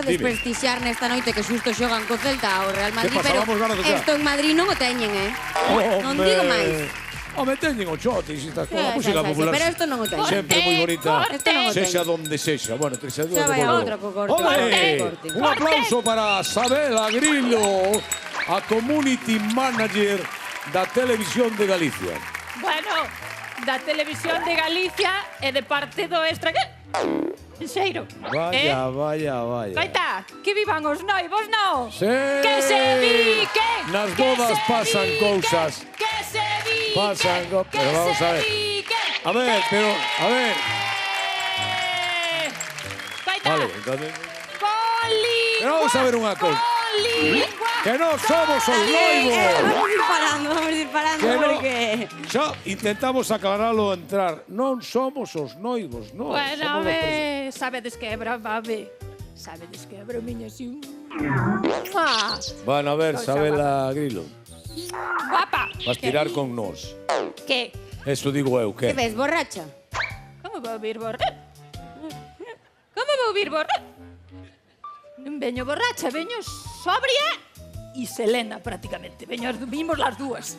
por desprestixiar nesta noite que xusto xogan co Celta ao Real Madrid, pero isto en Madrid non o teñen, non digo máis. Home, teñen o chotis e estas cousas, a música popular. Pero isto non o teñen. Sempre moi bonita, Corte. sexa donde sexa. Bueno, sexa donde Xa vai a outra co corte. Un aplauso para Sabela Grillo, a Community Manager da Televisión de Galicia. Bueno, da Televisión de Galicia e de parte do Extra... Xeiro. Vaya. Coita, que vivan os noivos, non? Sí. Que se biquen. Nas bodas pasan cousas. Que se biquen. Pasan cousas. Pero vamos a ver. A ver. Coita. Vale, entonces... Con lingua. Pero vamos a ver unha cousa. Con lingua. Que non somos os noivos. Vamos ir parando porque... Xa intentamos aclaralo a entrar. Non somos os noivos, non. Bueno, a ver, sabedes que é brava, sabedes que é bromiña así. Bueno, a ver, Sabela Grillo. Guapa. Vas tirar con nós. Que? Eso digo eu, Que que? ves, borracha? Como vou vir borracha? Como vou vir borracha? Non veño borracha, veño sobria e selena, prácticamente. Vimos las dúas.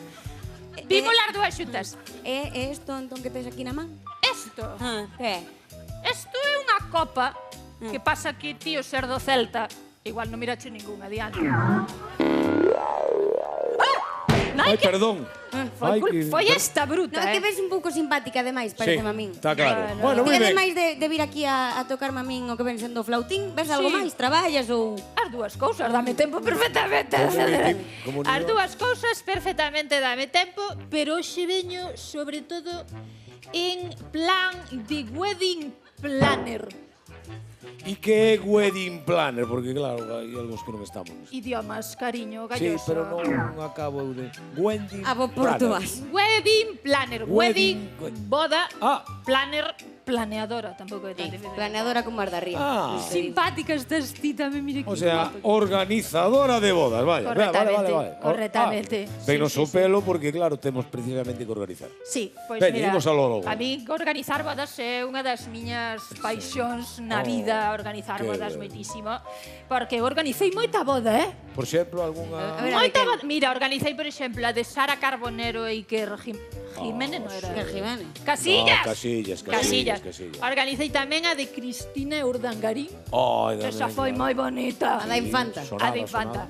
Vimos las dúas xuntas. É isto entón que tes aquí na man? Esto. Que? Esto é unha copa que pasa que tío ser do Celta. Igual non mirache ningún, adiante. Ai, perdón. Foi esta bruta, Non, que ves un pouco simpática, ademais, parece a min. Está claro. Bueno, moi Ti, ben. ademais de vir aquí a tocarme a min o que ven sendo o flautín, ves algo máis? Traballas ou...? As dúas cousas, dame tempo perfectamente. As dúas cousas perfectamente dame tempo, pero hoxe veño sobre todo en plan de wedding planner. E que é wedding planner? Porque claro, hai algos que non estamos. Idiomas, cariño, Sí, galloso. pero non acabo eu de... Wedding A vos portuás. Wedding planner, wedding, Wedding. boda, Ah. planner, planeadora, tampouco é tan difícil. Planeadora como as de arriba. Ah. Simpática estás ti tamén, mire que O sea, organizadora de bodas, vaya. Correctamente, correctamente. Venos Sí, o sí, pelo porque, claro, temos precisamente que organizar. Sí, pois Ben, mira, imos ao logo. a mí organizar bodas é unha das miñas paixóns na vida, organizar que bodas ben. moitísimo, porque eu organicei moita boda, Por exemplo, algunha... ver, Moita quen? boda. Mira, organizei, por exemplo, a de Sara Carbonero e Iker Jiménez, non era? Iker Jiménez. Casillas. Casillas. Organizei tamén a de Cristina Urdangarín. Ai, Esa foi moi bonita. A da Infanta. A de Infanta.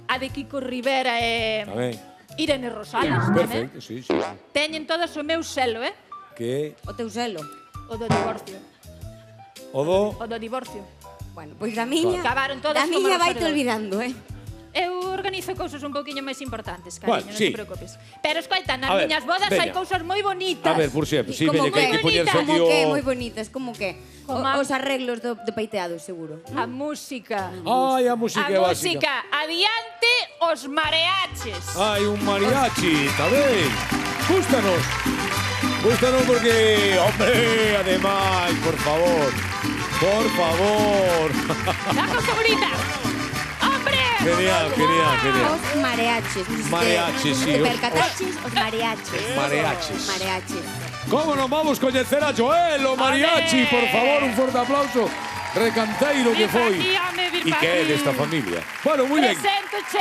A de Kiko Rivera e Tamén. Irene Rosales tamén. Perfecto, sí. Teñen todas o meu selo, Que O teu selo. O do divorcio. o do... O do divorcio. Bueno, pois da miña... Acabaron todas Da como miña vai te Rosario. olvidando, Eu organizo cousas un poquinho máis importantes, Bueno, cariño, non sí. te preocupes. Pero escoita, nas A ver, miñas bodas hai veña. cousas moi bonitas. A ver, por exemplo, sí, Como veña, que hai que que? poñerse aquí Como o... que? Moi bonitas, como que? Como a- Os arreglos de peiteado, seguro. A música. Ai, a música é A básica. música. Adiante os mareaches. Hai un mariachi, está ben? Gústanos. Gústanos porque, hombre, ademais, por favor. Por favor. La cosa bonita. ¡Hombre! Genial. Os mariachis. Mariachis, sí, Te os- percataches, os mariachis. Mariachis. Mariachis. ¿Cómo nos vamos coñecer a Joel, o mariachi? Por favor, un forte aplauso. Recanteiro que foi. E que é desta familia. Bueno, moi ben. Preséntoche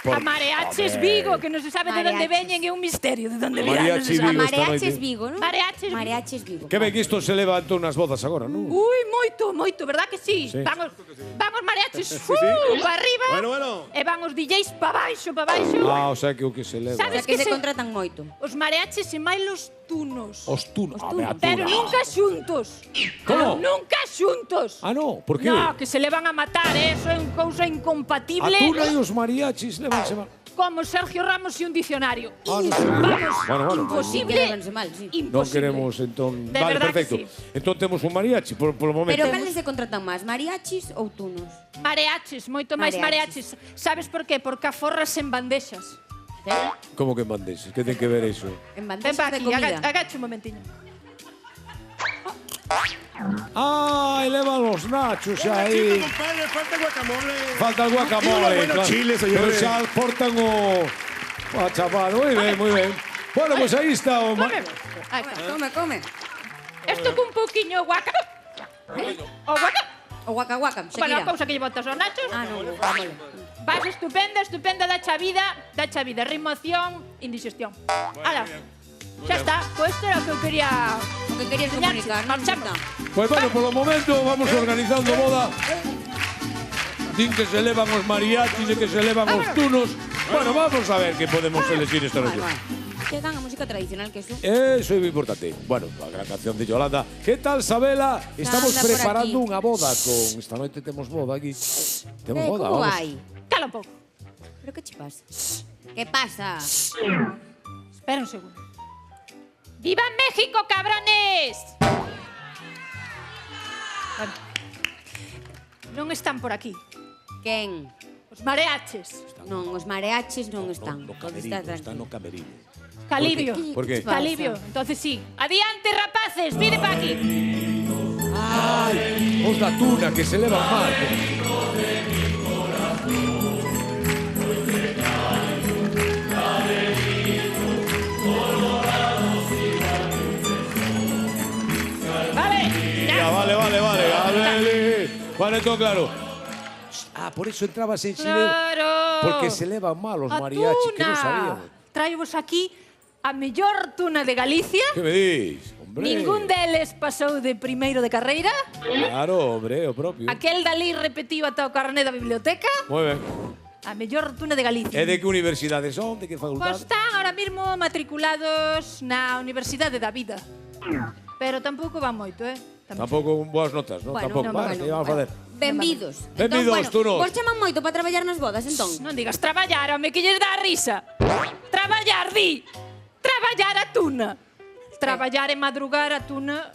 a Por- Mareaches Joder. Vigo, que non se sabe de onde Mariachis. veñen, é un misterio de onde Mariachi virán. Vigo. A esta mariachis noite. Vigo, non? Mariachis Vigo. Mariachis Vigo. Que ben que isto se leva entón nas bodas agora, non? Ui, moito, verdad que sí? Sí. Vamos mariachis para arriba. Bueno. E van os DJs para baixo. Ah, o sea que o que se leva. O Sabes sea, que se se- contratan moito. Os mariachis e máis los tunos. Os tunos. Pero nunca xuntos. Como? Nunca xuntos. Ah, no, por qué? No, que se le van a matar, eso é unha cousa A incompatible. tuna e os mariachis levanse mal. Como Sergio Ramos e un diccionario. Ah, no sé. Vamos, Bueno. imposible. Que levanse mal, sí. Non Imposible. queremos entón... De Vale, verdad que perfecto. sí. Entón temos un mariachi por o momento. Pero cales se contratan máis, mariachis ou tunos? Mareaches, moito máis Mareaches. mareaches. Sabes por qué? Porque aforras en bandexas. Como que mandes? Que ten que ver eso? En Ven bandexas pa de aquí, comida. agacha un momentiño. Ai, levan os nachos aí. Compadre, falta guacamole. Falta el guacamole. Unos buenos claro. chiles, señores. Pero xa portan o... A chapar. Moi ben. Bueno, pues aí está o... Aí está. Come. Esto con un poquinho guaca. O guaca. O Waka Waka, Bueno, Shakira. a cousa que lle botas aos nachos. Ah, non, vámonos. Vas estupenda, estupenda, dacha vida, remoción, indigestión. Ala, xa está. Pois isto era o que eu quería... O que querías enseñarche. comunicar, non? Marchamos. Pues bueno, por lo momento vamos organizando boda. Din que se elevan os mariachis e que se elevan os tunos. Bueno, vamos a ver que podemos elegir esta noche. Chegan a música tradicional, que eso. Eso é moi importante. Bueno, a gran canción de Yolanda. Que tal, Sabela? Estamos Anda por preparando aquí. unha boda con... Esta noite temos boda aquí. Temos boda, Como vamos. vai? Cala un pouco. Pero que che pasa? Que pasa? Espera un segundo. ¡Viva México, cabrones! Bueno. Non están por aquí. Quen? Os mareaches. Non, os mareaches non están. No Pode camerino, estar está no tranquilo. camerino. Calibio. Por qué? Calibio. Entonces sí. Adiante, rapaces. Vide pa aquí. Ai, os da tuna que se elevan mal. Vale. Ya, vale. Vale, todo claro. Ah, por eso entrabas en silencio. Claro. Porque se elevan mal os A mariachis, que non tuna. sabíamos. Traivos aquí a mellor tuna de Galicia. Que me dis? Hombre. Ningún deles pasou de primeiro de carreira. Claro, hombre, o propio. Aquel dalí repetiu ata o carné da biblioteca. Moi ben. A mellor tuna de Galicia. E de que universidade son? De que Pois facultade? están ahora mismo matriculados na Universidade da Vida. Pero tampouco van moito, Tampouco boas notas, non? Bueno, Tampouco, non, vale, que vamos a fazer? Benvidos. Benvidos, tunos. Vos chaman moito para traballar nas bodas, entón? Non digas traballar, home, que lles dá a risa. Traballar, di. Traballar a tuna. Traballar e madrugar a tuna.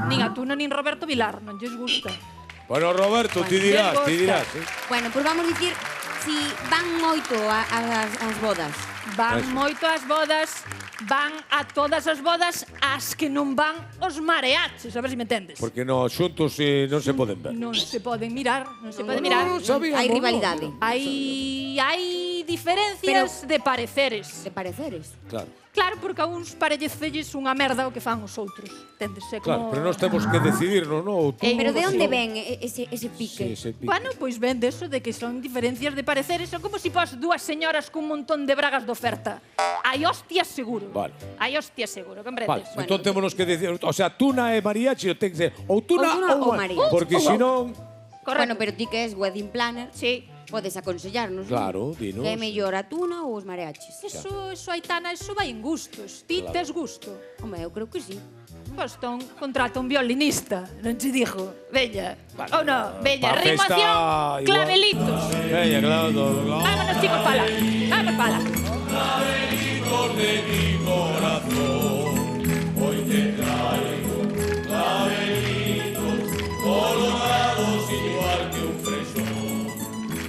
Nin a tuna nin Roberto Vilar, non lles gusta. Bueno, Roberto, ti dirás, ti dirás. Bueno, pois vamos dicir si van moito ás bodas. Van Eso. moito ás bodas, van a todas as bodas as que non van os mareaches, a ver se me entendes. Porque no, xuntos non se poden ver. Non se poden mirar, non se Non, poden non, mirar. non sabíamos, Hai rivalidade. Hai diferencias de pareceres. De pareceres. Claro. Claro, porque a uns parecelles unha merda o que fan os outros. Entendese Claro, como... pero nós temos que decidirnos, non? Pero de onde ven ese pique? Sí, ese pique. Bueno, pois ven deso de que son diferencias de pareceres. Son como se pos dúas señoras cun montón de bragas de oferta. Hai hostias seguro. Vale. Hai hostias seguro, Vale, comprendes? entón temos que decidir, o sea, tuna e mariachi, ten que ser ou tuna Ou tuna ou ou mariachi. Porque senón, Correcto. Bueno, pero ti que és wedding planner, Sí. podes aconsellarnos, Claro, non? dinos. Que é mellor a tuna ou os mareachis? Eso, Aitana, eso vai en gustos. Ti Claro. tes gusto. Home, eu creo que sí. Pois entón contrata un violinista, non te dixo? Veña. Ou non, veña, pa festa rimación, igual. clavelitos. veña, claro, Vámonos, chicos, pala. Vamos, pala.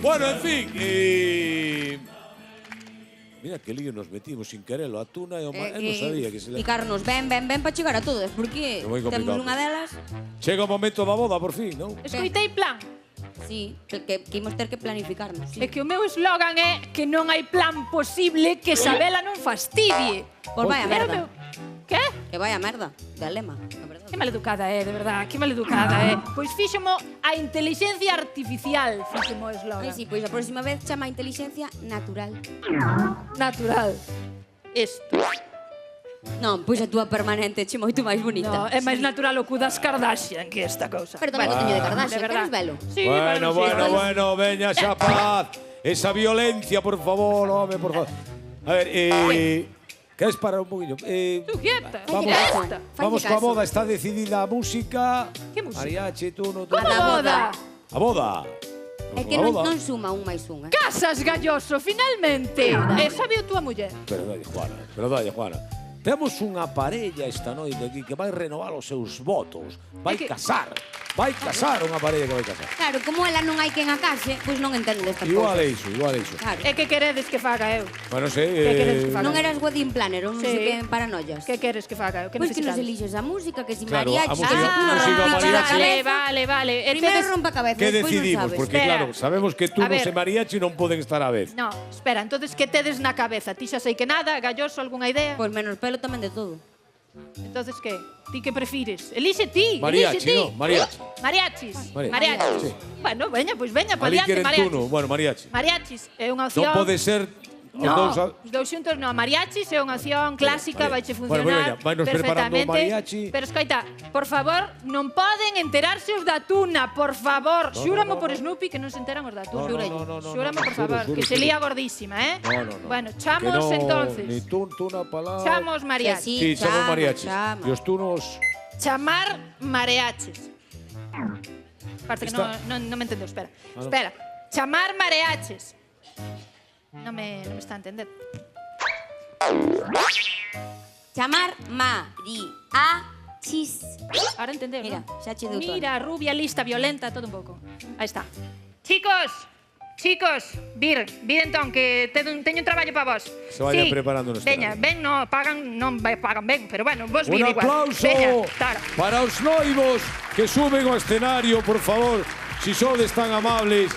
Bueno, en fin, mira que lío nos metimos sin querelo, a tuna e o mar, non sabía que se le... Picarnos ben para chegar a todas, porque É moi temos complicado. unha delas, Chega o momento da boda, por fin, non? Escoitei plan. sí, que imos ter que planificarnos. Sí. É que o meu eslogan é que non hai plan posible que Sabela non fastidie. Pois vai a Pero merda. Que? Que vai a merda, de lema, a verdade. Que maleducada é, de verdad, que maleducada é. Pois fíxomo a inteligencia artificial, fíxomo o eslogan. Ai, sí, pois a próxima vez chama a inteligencia natural. Natural. Isto. Non, pois a túa permanente che moito máis bonita. No, é máis natural o cu das Kardashian que esta cousa. Pero tamén o teño de Kardashian, de verdad. queres velo? Sí, Bueno, veña xa paz. Esa violencia, por favor, home, por favor. A ver, queres parar un poquillo? Tú quieta. Vamos, quieta. vamos Falle coa caso. boda, está decidida a música. Que música? Mariachi, tú, no, tú. Como A boda? A boda. É que non suma un máis un, Casas, galloso, finalmente. E sabe a túa muller? Perdólle, Juana. Temos unha parella esta noite aquí que vai renovar os seus votos. Vai casar. Vai casar unha parella que vai casar. Claro, como ela non hai quen a case, pois non entende destas Igual é cousas. iso, igual é iso. Claro. E que queredes que faga eu? Bueno, sei, Que queres que faga? Non eras wedding planner ou non Sí. sei que paranoias. Que queres que faga eu? Que Pois que nos necesitades? elixes a música, que si Claro, mariachi, a que si música- tú non música rompas a mariachi. cabeza. Vale. Primeiro Entonces, rompa a cabeza, que despois non decidimos? sabes. Porque Espera. claro, sabemos que tú A no ver. se mariachi non poden estar á vez. no, espera, entonces que tedes na cabeza? Ti xa sei que nada, galloso, algunha idea? Pois menos pelo tamén de todo. Entonces, ¿qué? Ti que prefires? Elixe ti, Mariachi, no, mariachi. Mariachis. Mariachi, sí. Bueno, veña, pois veña, pa Ali diante, queren mariachis. tuno, bueno, mariachi. Mariachis é unha opción... Non pode ser... No, os dous xuntos non. Mariachis é unha opción clásica, vaiche funcionar vainos preparando o mariachi. Pero escoita, por favor, non poden enterarse os da tuna, por favor. Xúramo por Snoopy que non se enteran os da tuna. Xúramo, por favor, que se lía gordísima, eh? No. Bueno, chamos entonces. Ni tuna palabra. Chamos mariachis. Sí, chamos mariachis. E os tunos... Chamar mariachis. Parece que non me entendeu, espera. Espera. Chamar mariachis. Non me está a entender. Chamar mariachis. Ahora entendeu, Mira, non? xa che dou todo. Mira, rubia, lista, violenta, todo un pouco. Aí está. Chicos, vir entón, que teño un traballo para vos. Se vaya preparando no escenario. Veña, non pagan ben, pero bueno, vos vir Un igual. aplauso Veña, para os noivos que suben ao escenario, por favor, si sodes tan amables.